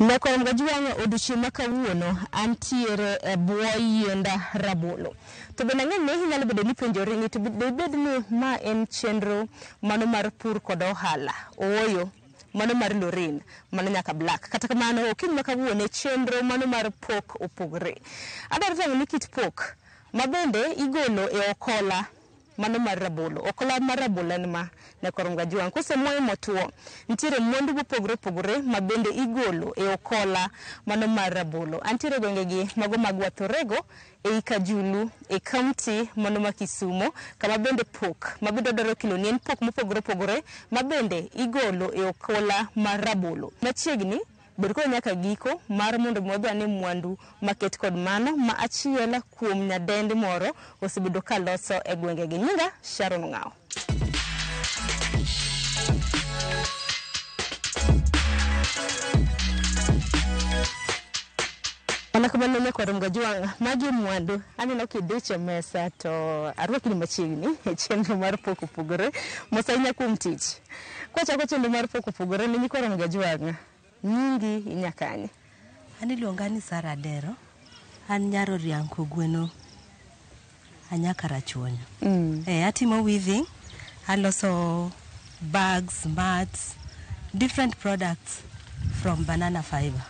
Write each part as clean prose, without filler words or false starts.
Nekwa mgajuanga oduchima kawuono antiere bwo yienda rabolo. To bende ng'eny ne hinyalo bedo ni penjore ni to bed ni ma en chenro mano mar pur kod ohala. Ooyo mano mar Lorin, mano nyaka Black. Kata kamano okin makawuone chenro mano mar pok opogre. Adwaro tango ni kit pok mabende igolo e okola mano mar rabolo. Okola mar rabolo en ma nekwa mgajuanga kose moyo motuo nitiere mwandu mopogre mabende igolo e okola mano mar rabolo. Antiere gwengegi mago mag Wathorego e Kajulu e county mano ma Kisumo kama bende pok mabende dwaro kilo ni en pok mopogre mabende igolo e okola mar rabolo. Machiegni berko nyaka giko mar mondo modwa ni mwandu maket kod mano ma achiela kuom nyadendi moro osebedo ka loso e gwengegi. Nyinga Sharon Ng'ao. Anakubana nekwa mgajuanga magi mwandu aneno kidiche mesa to arwaki ni machiegni e chenro mar pok opogore mosainya kuom tich. Kwachako chenro mar pok opogore ni nyikwa mgajuanga nyingi inyakanye. Ani luonga ni Sara Dero. An nyaro rianko gweno anyaka rachuonyo. Atimo weaving, aloso bags, mats, different products from banana fiber.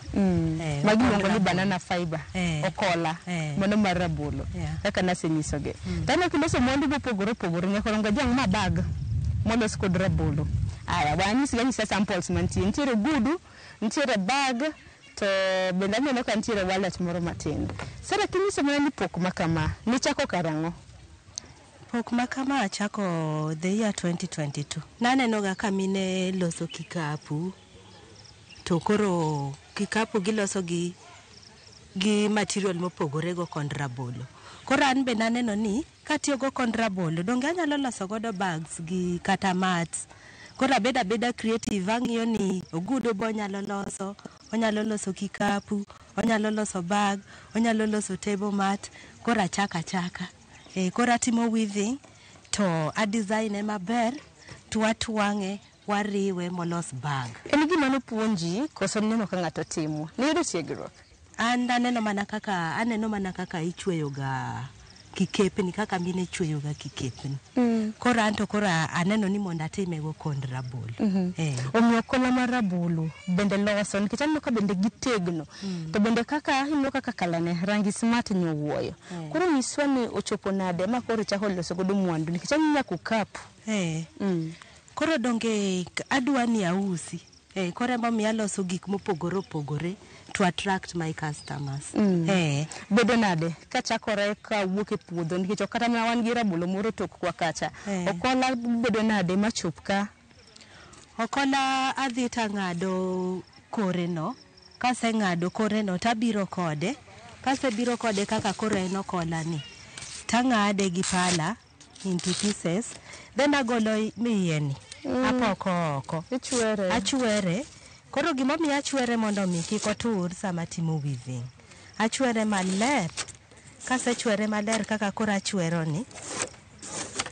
Magi luongo ni banana fiber, okola, mano mar rabolo. Kaka nasenyisogi. Tano kiloso mwandu mopogore nyakwa mgajuanga ma bag molos kod rabolo. Aya, wanyisi samples mantie. Nitiere gudu, nitiere bag, to benda neno ka nitiere wallet moro matin. Sara kinyiso mana ni pok makama, ni chako karang'o? Pok makama achako the year 2022. Naneno ga kamine loso kikapu, to koro kikapu giloso gi material mopogore go kod rabolo. Koro an be naneno ni katiyo go kod rabolo, donge anyalo loso godo bags gi kata mats. Koro abeda creative, ang'iyo ni ogudo bo nyalo loso kikapu, onyalo loso bag, onyalo loso table mat. Koro achaka. Koro atimo weaving to a design maber to atwang'e wariwe molos bag. En gima nopuonji koso neno ka ng'ato timo. Ni yudo tiegruok? Aneno mana kaka ichweyo ga kikepni, kaka mine chweyo ga kikepni. Koro aneno ni mondo atime go kod rabolo. Omiyo okola mar rabolo bende loso nikech aneno ka bende gitegno. To bende kaka ineno kaka kalane rangi smart nyowuoyo. Koro nyiswa ni ochopo nade ma koro chako loso godo mwandu nikech aneno kukapu. Koro donge adwa ni ausi. Koro ema miya loso gik mopogore to attract my customers. Bedo nade ka chakore ka wuok e puodho nikech kata ma wan gi rabolo moro tok kwa kacha. Okola bedo nade ma chop ka? Okola adhi tang'ado koreno. Kase ng'ado koreno tabiro kode. Kase biro kode kaka koro en okola ni. Tang'ade gi pala into pieces. Then agolo miyeni. Apoko oko. Achwere. Koro gimomiyo achwere mondo mi kik otur sama timo weaving. Achwere maler. Kase chwere maler kaka koro achwero ni,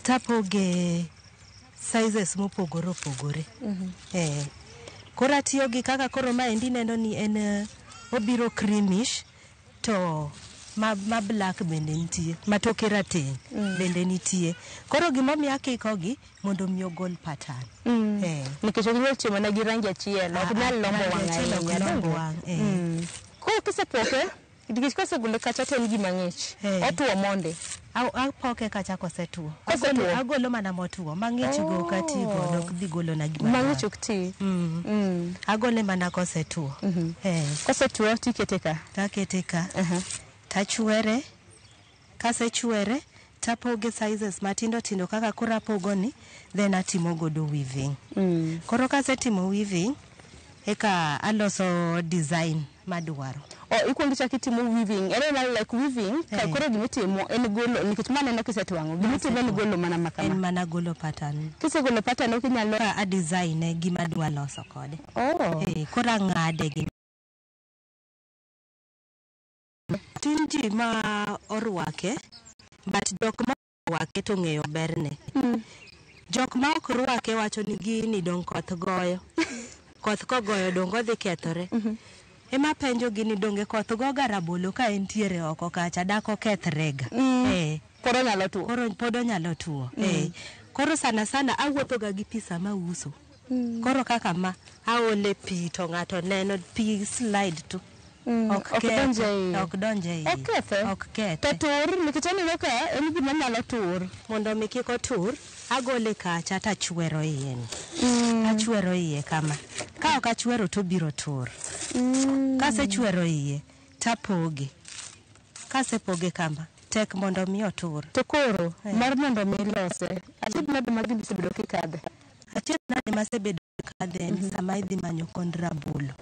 tapoge sizes mopogore. Koro atiyo gi kaka koro maendi neno ni en obiro creamish to ma black bende nitie, matoke rateng' bende nitie. Koro gimomiyo akikogi mondo mi ogol pattern. Nikech onyalo timo na gi rangi achiel, ok nyal lombo wang'. Koro kisepoke, nikech kosegolo kacha to en gima ng'ich. Otuo monde. Apoke kacha kosetuo. Agolo mana motuo. Mang'ich go kati go dok dhi golo na gima. Mang'ich ok ti. Agole mana kosetuo. Kosetuo tikete ka. Takete ka. Tachwere. Kase chwere tapoge sizes matindo kaka koro apogoni, then atimo godo weaving. Koro kase timo weaving eka aloso design madwaro. Ikuongo chaki timo weaving. Ene like weaving ka koro gimitimo en golo nikech maneno kisetwango. Gimitimo en golo mana makama. En mana golo pattern. Kisegolo pattern ok inyalo a design gima dwa loso kode. Koro ang'ade gi tinji ma orwake, but jok ma orwake to ng'eyo berne. Jok ma ok rwake wacho ni gini dong koth goyo. Koth kogoyo dong odhi kethore. ema penjo gini donge koth goga rabolo ka entiere oko kacha dako kethrega. Koro nyalo tuo. Koro podo nyalo tuo. Koro sana sana awuotho ga gi pi sama uso. Koro kaka ma aole pi to ng'ato neno pi slide tu. Ok donje. Ok kethe. To tur nikech aneno ka en gima nyalo tur. Mondo mi kik otur, agole kacha tachwero iye. Achwero iye kama. Ka ok achwero to biro tur. Kasechwero iye tapoge. Kasepoge kama tek mondo mi otur. To koro mar mondo mi lose. Achiedh nade magi bisebedo kikadhe. Achiedh nade masebedo kikadhe sama idhi manyo kond rabolo.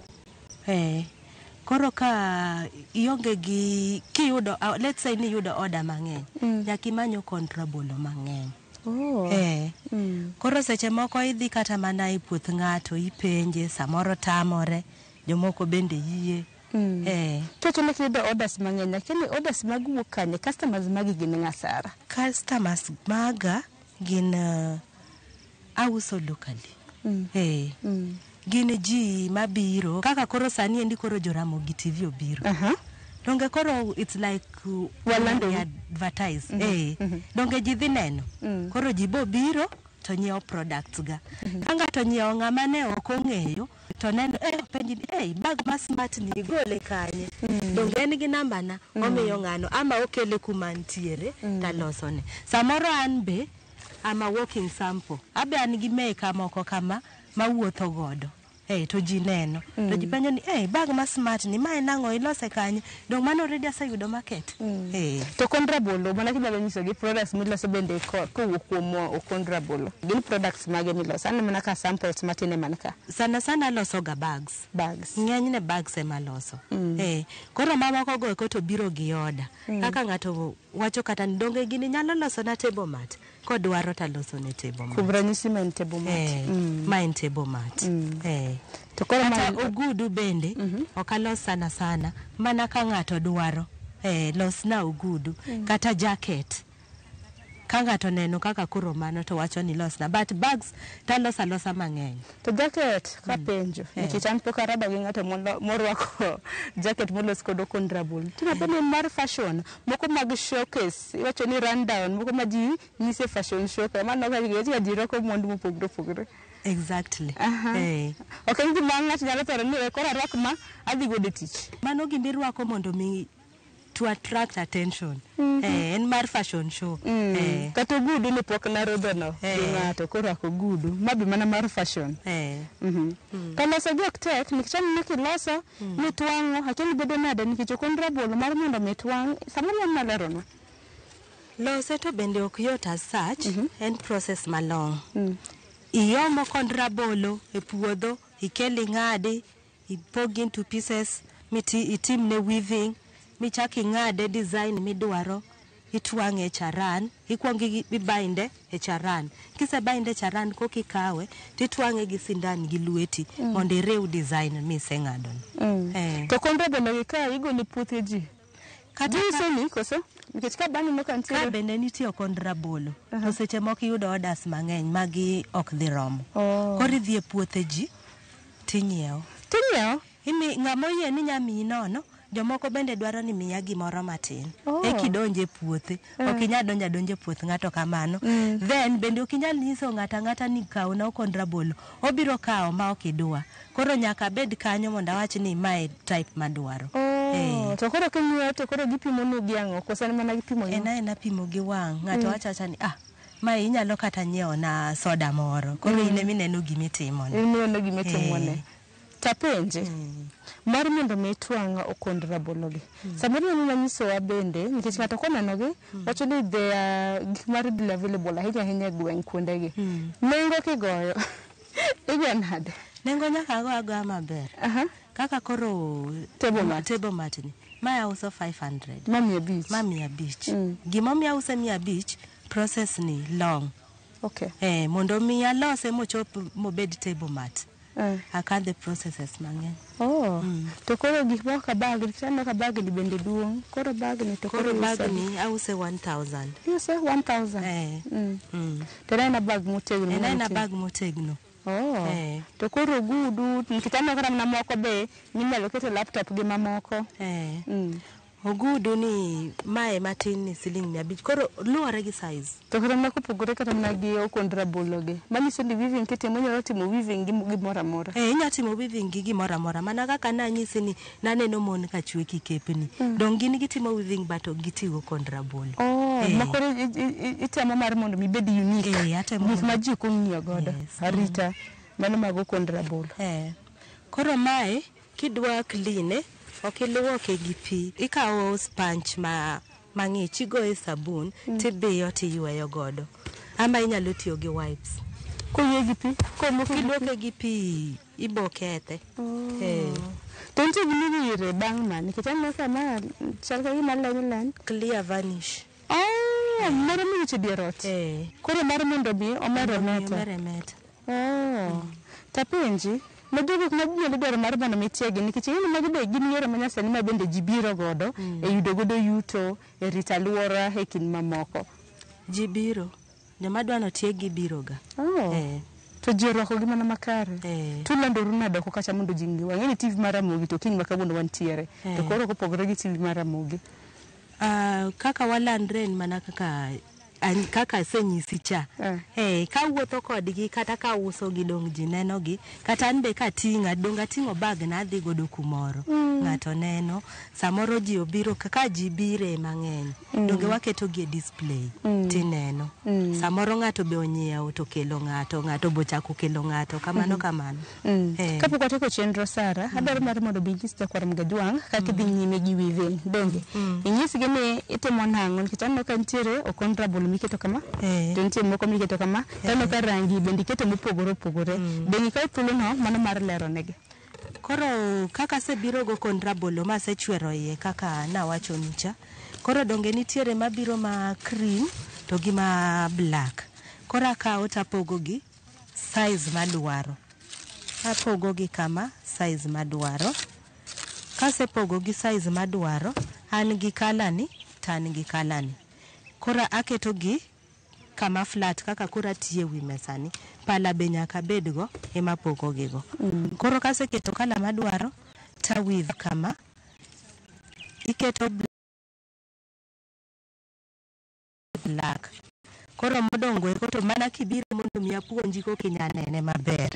Koro ka ionge gi kiyudo, let's say ni yudo order mang'eny, nyaki manyo kond rabolo mang'eny. Koro seche moko idhi kata mana e puoth ng'ato ipenje, samoro tamore, jomoko bende yie. Toto nek yudo orders mang'eny, lakini orders mag wuok kanye, customers magi gin ng'asara. Customers maga gin auso locally. Gin ji mabiro kaka koro sani endi koro Joramogi TV obiro. Donge koro it's like walando advertise. Donge ji dhi neno. Koro ji bo biro to nyiewo products ga. Kanga to nyiewo ng'ama ne ok ong'eyo to neno penji bag ma smart ni gole kanye. Donge en gi namba na omiyo ng'ano ama okele kuma ntiere talosone. Samoro an be ama walking sample. Abe an gi meka moko kama mawuotho godo. To ji neno. To ji penjo ni bag ma smart ni ma enang'o ilose kanye. Dong mano already aseyudo market. To kond rabolo mana kinyalo nyiso gi products miloso bende kowuok kuom kond rabolo. Gin products mage miloso. An mana ka samples matine man ka. Sana sana loso ga bags. Ng'enyne bags ema loso. Koro mamoko go eko to biro gi order. Kaka ng'ato wacho kata ni donge gini nyalo loso na table mat. Kodwaro taloso ne table mat. Kubra nyisi ma en table mat. Ma en table mat. To koro kata ogudu bende okalos sana sana mana ka ng'ato dwaro los na ogudu kata jacket ka ng'ato neno kaka koro mano to wacho ni los na but bags talosa losa mang'eny. To jacket ka penjo nikech an pok arado gi ng'ato morwako jacket molos kod kond rabolo. Tina bende mar fashion moko mag showcase iwacho ni rundown moko ma ji nyise fashion show kama no ga ji roko mwandu mopogore. Exactly. Okay, ndi manga tinyalo paro ni kora rock ma adhi gode tich. Mano gimbi rwako mondo mi to attract attention. En mar fashion show. Kato gudu ni pok na rodhono. Ng'ato korwako gudu. Mabi mana mar fashion. Kaloso gi ok tek nikechani nikiloso mitwang'o hakini bedo nade nikech kond rabolo mar mondo mitwang' samoro nalerono. Lose to bende ok yot as such. En process malong. Iyomo kond rabolo e puodho, ikeli ng'ade, ipog into pieces, itimne weaving, michaki ng'ade design midwaro, itwang'e charan, ikwongi ibinde e charan. Kise binde charan koki kawe, titwang'e gi sindan gi lweti, mondo irew design miseng'adon. To kond rabolo ka igoli puothe ji. Kata ni koso nikech ka bani no kan ka bende nitie kond rabolo to seche moko yudo orders mang'eny magi ok dhi romo. Koro idhi e puothe ji tinyiewo imi ng'amo yie ni nyamiyi nono. Jomoko bende dwaro ni miya gimoro matin ekidonje puothe. Ok inyal donje puoth ng'ato kamano. Then bende ok inyal nyiso ng'ata ni kaw na kond rabolo obiro kawo ma ok idwa. Koro nyaka bed kanyo mondo awach ni mae type madwaro. To koro kinyiewo to koro gipimo ni giang'o koso en mana gipimo yo. Ena pimo gi wang'. Ng'ato wachacha ni mae inyalo kata nyiewo na soda moro. Koro ine mineno gimitimo ne. Ineno gimitimo ne. Tapenje. Mar mondo mitwang'a okond rabolo gi. Samoro ni nyiso wa bende nikech ng'ato koneno gi wacho ni gik mar dile available ahinya gweng' kuonde gi. Nengo kigoyo. Igo nade? Nengo nyaka go aga maber. Kaka koro table mat ni. Maya uso 500. Mami beach. Gima mi use 100 process ni long. Okay. Mondo mi alose mochop mobed table mat. Akadhe processes mang'eny. To koro gik moko ka bag, kitano ka bag ni bende duong. Koro bag ni to koro bag ni ause 1000. You say 1000. To na bag motegno. Na bag motegno. To koro ogudu nikitano kata na moko be nyalo keto laptop gi mamoko. Ogudu ni mae matin ni siling 500 koro luore gi size. To kata na kopogore kata na gi okondra bologe. Manyiso ni weaving kitimo nyalo timo weaving gi gimoro amora. Inya timo weaving gi gimoro amora. Mana kaka nanyisi ni naneno mon ka chwe kikepni. Dong gin gitimo weaving bato gitigo okondra bolo. Makoro itemo mar mondo mi bed unique. Gik ma ji kong'iyo godo. Arita mano mag okondra bolo. Koro mae kidwa clean okiluoke gi pi. Ikawo sponge mang'ich igoe sabun tibiyo tiyweyo godo. Ama inyalo tiyo gi wipes. Koywe gi pi, kiluoke gi pi ibo kethe. To nitie gimiyire bang' man nikech aneno sama chal ka gima len clear vanish. Moro miwicho dier ot. Koro mar mondo mi omere meta. Tapenji Majogo kuma nyalo dwaro mar mondo mitiegi nikech ng'eny mag be gin yore ma nyasani ma bende ji biro godo e yudo godo yuto e rita luora e kin mamoko. Ji biro. Joma dwano tiegi biro ga. To ji orwako gi mana makare. Tulandoru nade oko kacha mondo ji ng'i. Wang'eni TV mar Ramogi to kiny ma kawuono wantiere. To koro kopogore gi TV mar Ramogi. Kaka walandre mana kaka senyisi cha. Ka wuotho kodgi kata ka uso gi dong ji neno gi kata anbe ka ting'o bag na adhi godo kumoro. Ng'ato neno samoro ji obiro kaka ji bire mang'eny. Donge waketo gi display tineno. Samoro ng'ato be onyiewo to kelo ng'ato bochako kelo ng'ato kamano. Kapok wateko chenro Sara, adwaro mar mondo binyis Jakwar Mgajwang' kaka idhi nyime gi weaving. Donge inyisgi ni itimo nang'o nikech aneno ka nitiere okondra bolo miketo kama. To nitie moko miketo kama. Tano ka rangi bende iketo mopogore. Donge ka thuolo no mano mar lero negi. Koro kaka sebiro go okondra bolo ma sechwero iye kaka nawacho nicha. Koro donge nitiere mabiro ma cream to gi ma black. Koro akawo tapogo gi size madwaro. Apogo gi kama size madwaro. Kasepogo gi size madwaro, an gi kalani, tan gi kalani. Kora aketo gi kama flat kaka kura tiye wi mesani. Pala be nyaka bedgo ema pogo gigo. Koro kaseketo kala madwaro, ta weave kama. Iketo black. Koro modongo e koto mana kibiro mondo mi apuonji ko kinyanene maber.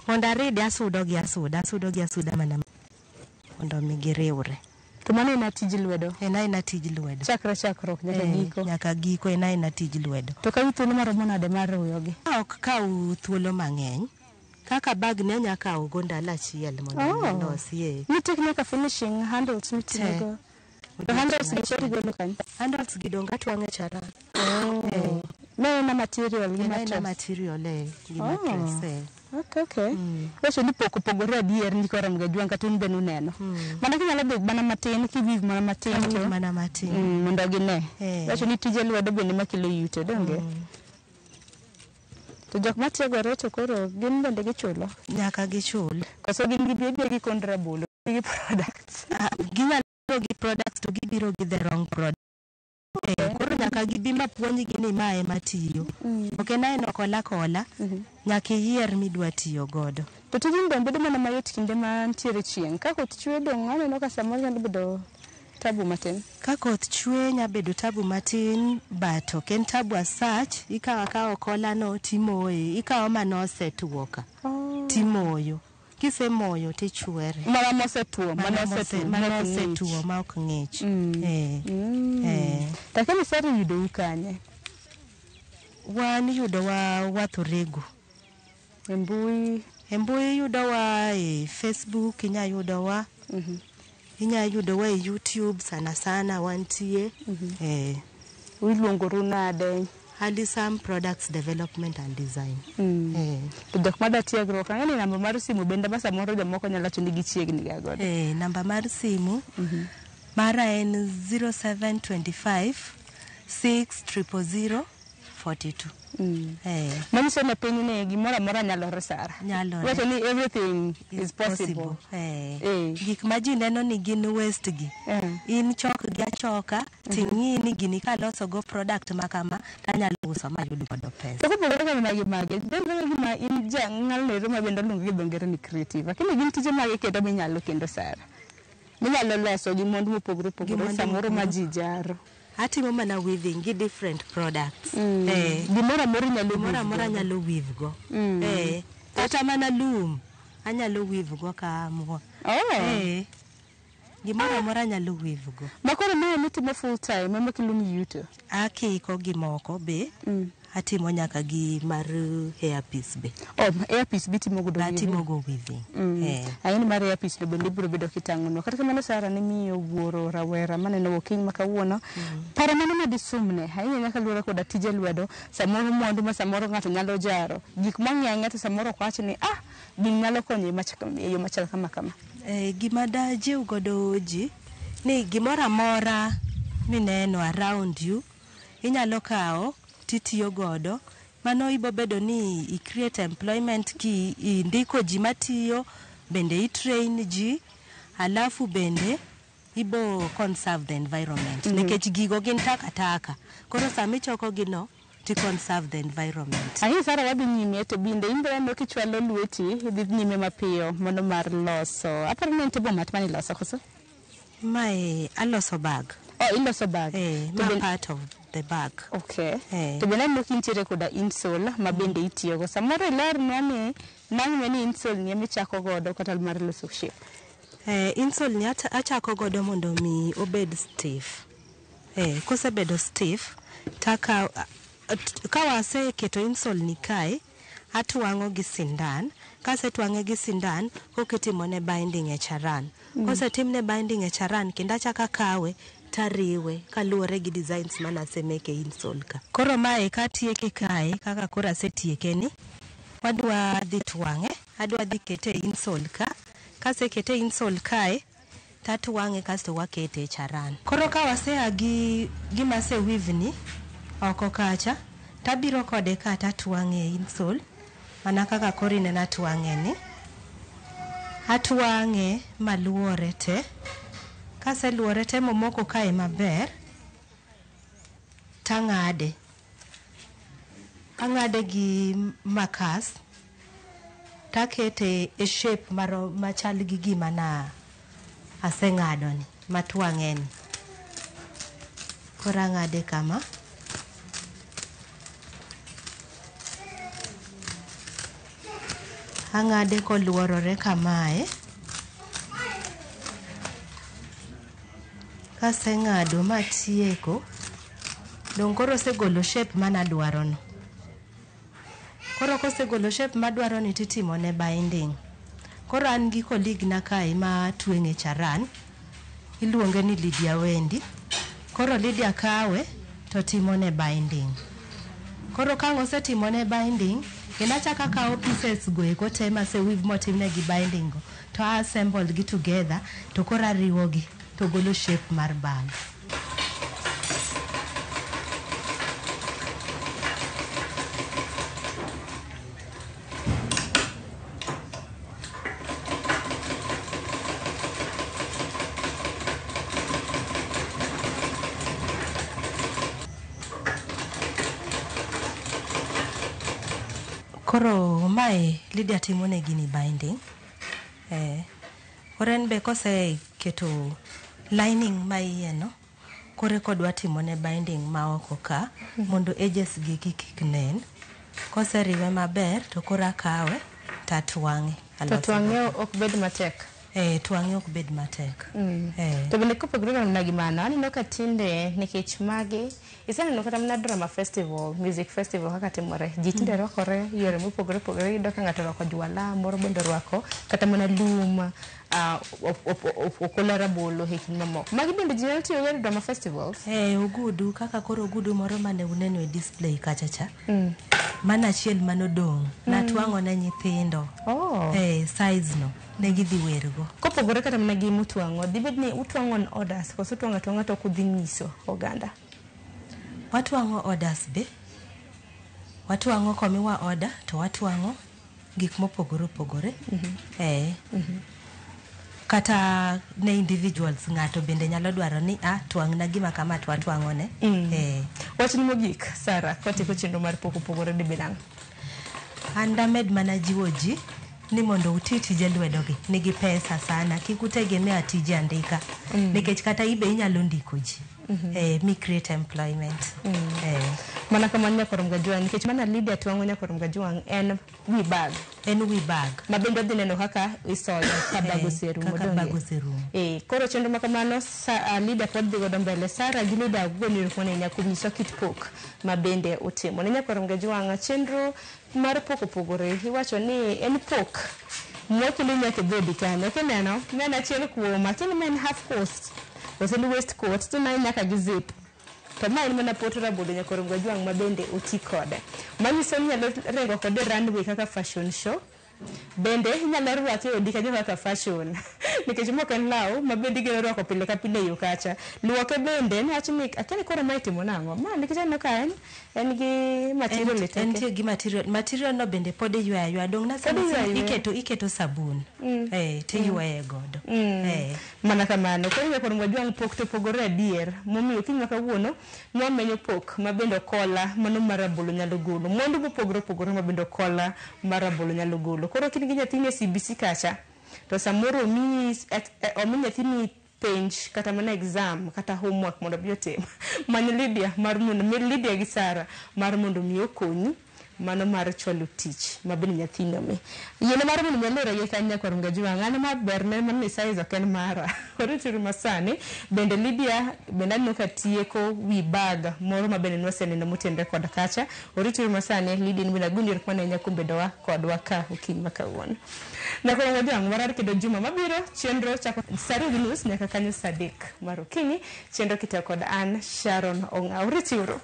Mondo aridi asudo gi asuda mana mondo mi giriwre. To mano ina tij lwedo. Ina tij lwedo. Chakruok nyaka giko. Nyaka giko ina tij lwedo. To kawi thuolo maromo nade mar ruyogi? Ok kaw thuolo mang'eny. Kaka bag ne nyaka kaw go ndalo achiel mondo losie. Nitie nyaka finishing handles mitego. To handles gi choti golo kan. Handles gi donga twang'e chara. Na material gi material gi mattress. Okay. Weso ni pogore adier ni Jakwar Mgajwang' kata un be nuneno. Mana kinyalo bedo mana matin kiviv mana matin to mana matin. Mondo gine. Weso ni tije lwedo bende makelo yuto donge. To jok matiegore to koro gin bende gichulo. Nyaka gichul. Koso gin gibiro gi okondra bolo gi products. Ginyalo gi products to gibiro gi the wrong product. Koro nyaka gibi mapuonj gi ni mae matiyo. Ok naeno kola nyaka yier midwa tiyo godo. To tijin dong bedo mana mayot kinde ma ntiere chieng'. Ka koth chwe dong aneno ka samoro nyalo bedo tabu matin. Ka koth chwe nya bedo tabu matin but ok en tabu as such. Ikawo kola no timoye. Ikawo manose tuoka. Timoyo. Kisemoyo tichwere. Mana mosetuo ma ok ng'ich. Takani Sara yudo ukanye. Wan yudo wa Thorego. E mbui yudo wa e Facebook, inya yudo wa. Inya yudo wa e YouTube sana wantie. Iluongoru nade? Alisam Products Development and Design. To jok mada tiegruok ang'e ni namba mar simu bende ma samoro jomoko nyalo wacho ni gichiegni ga godo. Namba mar simu mara en 0725 6000 42. Manyiso na piny ne gimoro amora nyalore Sara. Wacho ni everything is possible. Gik ma ji neno ni gin waste gi. In chok gi achoka, ting'i ni gini ka loso go product makama, tanyalo uso mayudo godo pesa. To kopogore kod magi, dendore gima in ng'alero ma bende luongo gi dho ngere ni creative. Lakini gin tije magi kendo minyalo kendo Sara. Minyalo loso gi mwandu mopogore opogore samoro ma ji jaro. Atimo mana weaving gi different products. Gimoro amora nyalo weave go. Kata mana loom anyalo weave go ka mo. Gimoro amora nyalo weave go. Makoro mae mitimo full time ma kilumi yuto. Akiko gimoko be. Atimo nyaka gi mar hairpiece be. Hairpiece bitimo go weaving. Atimo go weaving. Aini mar hairpiece no bende biro bedo kitang'ono. Kata kamano Sara ni miyo wuoro rawera maneno okiny makawuono. Paro mano ma disumne. Aini nyaka luore koda tije lwedo. Samoro mwandu ma samoro ng'ato nyalo jaro. Gik mang'eny to samoro kwacho ni gin nyalo konyo e yo machal kama. Gima da jiw godo ji ni gimoro amora mineno around you inyalo kawo titiyo godo. Mano ibo bedo ni I create employment ki indiko ji matiyo, bende I train ji, alafu bende ibo conserve the environment. Nekech gigo gin taka. Koro sami choko gino to conserve the environment. Ahi Sara wadhi nyime to binde imbe no kichwalo lweti idhi nyime mapiyo mondo mar loso. Aparo ni ntebo mat mani loso koso? Mae aloso bag. Iloso bag. Ma part of the bag. Okay. To bende no kintiere koda insole ma bende itiyo go. Samoro ler nani ni insole ni michako godo kata mar loso shape. Insole ni achako godo mondo mi obed stiff. Kosebedo stiff taka kawase keto insole ni kae atwango gi sindan. Kase twange gi sindan koketimone binding e charan. Kosetimne binding e charan kendo achaka kawe tariwe kaluwore gi designs mana semeke insole ka. Koro mae katieke kae kaka kora setieke ni wadwa dhi twange, adwa dhi kete insole ka. Kase kete insole kae tatwange kasto wakete e charan. Koro ka wasea gi gima se weave ni oko kacha tabiro kode ka tatwange insole mana kaka kori nena twange ni. Atwange maluore te. Kase luore te momoko kae maber tang'ade. Ang'ade gi makas takete e shape machal gi gima na aseng'ado ni matwange ni. Koro ang'ade kama. Ang'ade koluorore kamae. Kase ng'ado matieko dong koro segolo shape mana dwaro no. Koro kosegolo shape madwaro ni titimo ne binding. Koro an gi colleague na kae ma twenge charan iluonge ni Lydia Wendi. Koro Lydia kawe to timo ne binding. Koro kang osetimo ne binding kenda chaka kawo pieces go eko te ma se weave motimne gi binding go to assemble gi together to koro ariwo gi to golo shape mar bag. Koro mae Lydia timone gini binding. Oren be kose keto lining ma iye no kore kodwa timone binding ma oko ka mondo edges gi kik nen. Kose riwe maber to koro akawe tatwange. To twange ok bed matek. Twange ok bed matek. To bende kopogore na gimana aneno ka tinde nikech magi iseneno kata mana drama festival, music festival kaka timore. Ji tinde rwakore yore mopogore opogore, iyudo ka ng'ato rwako jwala, moro bende rwako kata mana lum, okola rabolo hikni mamoko. Magi bende ji nyalo tiyo go drama festivals. Ogudu kaka koro ogudu moro mane uneno e display kacha cha. Mana achiel manodong' natwango ne nyithindo. Size no ne gidhi wergo. Kopogore kata mana gi mutwango, dibed ni utwango on orders koso twanga to kudhi nyiso oganda. Watwango orders be Watuang'o komiwa order to watuang'o gik mopogore opogore. Kata ne individuals ng'ato bende nyalo dwaro ni twang'na gima kama to watwang'one. Wachni mogik Sara kwatieko chenro mar poko pogore de benang'. An damed mana jiwo ji ni mondo uti tije lwedogi nigi pesa sana, kik utegemea tije andika nikech kata ibe inyalo ndiko ji. Mi create employment. Mana kama Nyakorom Gajwang' nikech mana Lydia twang'o Nyakorom Gajwang' en wi bag. Ma bende odhi neno kaka isoyo ka bago serumo. Koro chenro ma kamano Lydia pod dhi godo mbele. Sara gi Lydia goni rukone nyakuom nyiso kit pok ma bende utimo. Ne Nyakorom Gajwang' chenro mar poko pogore iwacho ni en pok mokelo nyaka bedi kanyo. Kineno achiel kuom achiel men half coast ose ni west coast to na nyaka gi zip. To ma en mana pot rabolo Nyakorom Gajwang' ma bende oti kode. Manyiso ni nyalo rengo kode runway kaka fashion show. Bende nyalo rwake odi kanyo kaka fashion. Nikech mok en law ma bende gero rwako pile ka pile yo kacha. Luoke bende ni wacho ni akene koro ma itimo nang'o. Ma nikech aneno ka en gi material itoke. En gi material no bende pod ywa dong na sama iketo sabun. Te ywaye godo. Mana kamano koro Nyakorom Gajwang' pok to pogore adier. Momiyo kinywa kawuono nwamenyo pok ma bende kola mano marabolo nyalo golo. Mwandu mopogore opogore ma bende kola marabolo nyalo golo. Koro kin gi nyathini CBC kacha to samoro omi nyathini penj kata mana exam kata homework mondo bi otim. Manyo Lydia Lydia gi Sara mar mondo mi okonyi mano mar chwalo tich ma bende nyathino mi. Yiene mar mondo nyalore gi kanya Nyakorom Gajwang' an ma berne man ni size ok en mara. Orituru masani bende Lydia bende aneno ka tieko wi bag moro ma bende nwaseneno motenre kod kacha. Orituru masani Lydia ni bende gundi rukmane nyakum bedowa kodwa ka okinyi ma kawuono. Nyakorom Gajwang' warar kedo juma mabiro chenro chako saa 2:30 nyaka kanyo saa 3 mar okinyi. Chenro kitako kod an Sharon Ong'aw. Orituru.